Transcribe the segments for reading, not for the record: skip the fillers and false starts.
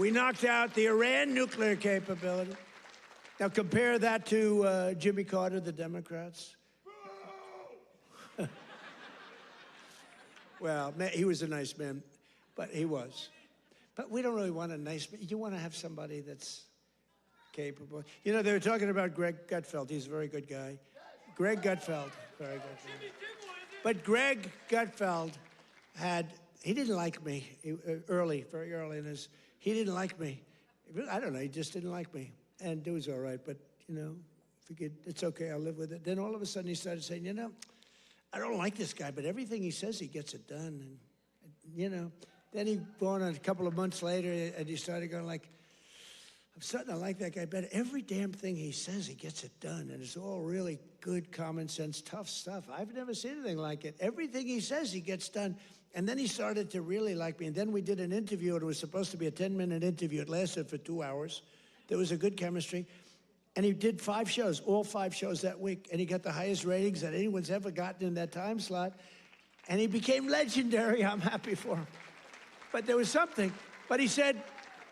We knocked out the Iran nuclear capability. Now compare that to Jimmy Carter, the Democrats. Well, he was a nice man, but he was. But we don't really want a nice man. You want to have somebody that's capable. You know, they were talking about Greg Gutfeld. He's a very good guy. Greg Gutfeld, very good guy. But Greg Gutfeld he didn't like me very early in his, he didn't like me. I don't know, he just didn't like me. And it was all right, but, you know, figured it's okay, I'll live with it. Then all of a sudden he started saying, you know, I don't like this guy, but everything he says, he gets it done. And, you know, then he went on a couple of months later and he started going like, I'm starting to like that guy better. Every damn thing he says, he gets it done. And it's all really good, common sense, tough stuff. I've never seen anything like it. Everything he says, he gets done. And then he started to really like me. And then we did an interview. It was supposed to be a 10-minute interview. It lasted for 2 hours. There was a good chemistry. And he did 5 shows, all 5 shows that week. And he got the highest ratings that anyone's ever gotten in that time slot. And he became legendary. I'm happy for him. But there was something. But he said,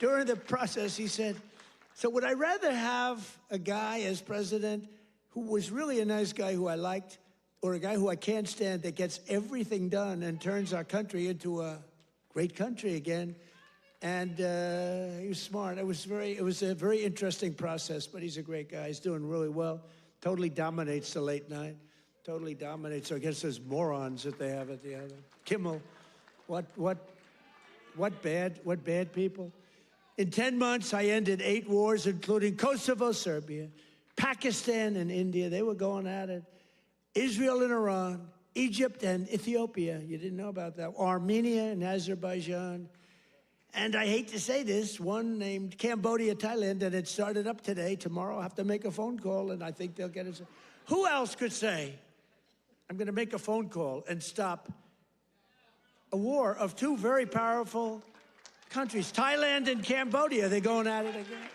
during the process, he said, so would I rather have a guy as president who was really a nice guy who I liked, or a guy who I can't stand that gets everything done and turns our country into a great country again? And he was smart. It was a very interesting process, but he's a great guy. He's doing really well. Totally dominates the late night. Totally dominates against those morons that they have at the other. Kimmel, what bad people? In 10 months, I ended 8 wars, including Kosovo, Serbia, Pakistan and India. They were going at it. Israel and Iran, Egypt and Ethiopia. You didn't know about that. Armenia and Azerbaijan. And I hate to say this, one named Cambodia, Thailand, and it started up today. Tomorrow I'll have to make a phone call, and I think they'll get it. Who else could say, I'm going to make a phone call and stop a war of 2 very powerful countries, Thailand and Cambodia? They're going at it again.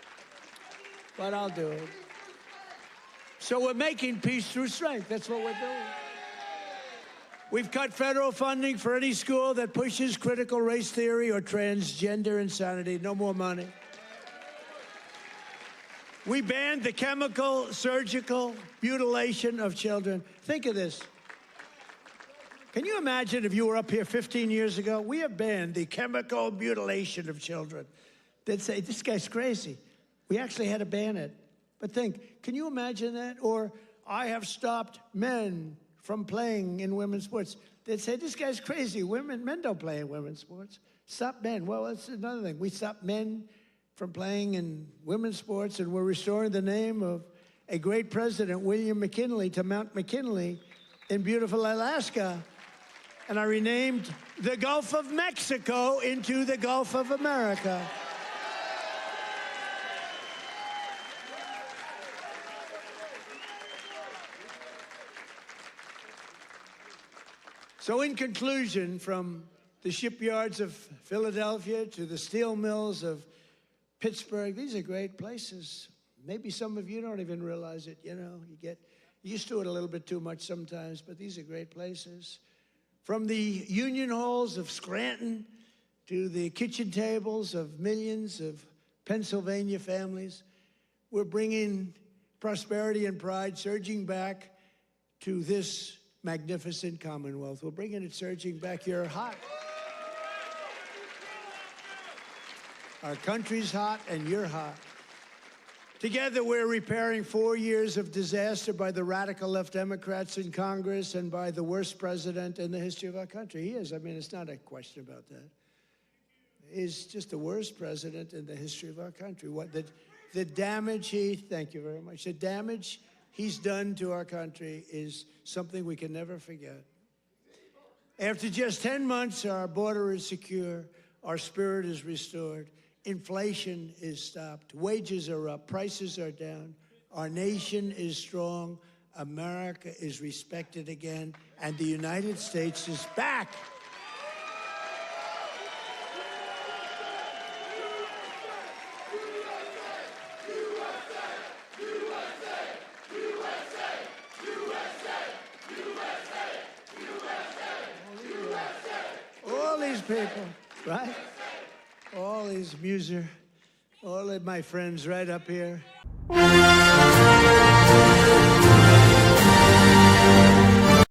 But I'll do it. So we're making peace through strength. That's what we're doing. We've cut federal funding for any school that pushes critical race theory or transgender insanity. No more money. We banned the chemical, surgical mutilation of children. Think of this. Can you imagine if you were up here 15 years ago? We have banned the chemical mutilation of children. They'd say, this guy's crazy. We actually had to ban it. But think, can you imagine that? Or I have stopped men from playing in women's sports. They'd say, this guy's crazy. Men don't play in women's sports. Stop men. Well, that's another thing. We stopped men from playing in women's sports, and we're restoring the name of a great president, William McKinley, to Mount McKinley in beautiful Alaska. And I renamed the Gulf of Mexico into the Gulf of America. So in conclusion, from the shipyards of Philadelphia to the steel mills of Pittsburgh, these are great places. Maybe some of you don't even realize it, you know. You get used to it a little bit too much sometimes, but these are great places. From the union halls of Scranton to the kitchen tables of millions of Pennsylvania families, we're bringing prosperity and pride surging back to this magnificent Commonwealth. We're bringing it surging back. You're hot. Our country's hot, and you're hot. Together, we're repairing 4 years of disaster by the radical left Democrats in Congress and by the worst president in the history of our country. He is. I mean, it's not a question about that. He's just the worst president in the history of our country. The damage thank you very much. The damage he's done to our country is something we can never forget. After just 10 months, our border is secure, our spirit is restored, inflation is stopped, wages are up, prices are down, our nation is strong, America is respected again, and the United States is back. All these people, right? All these All of my friends right up here.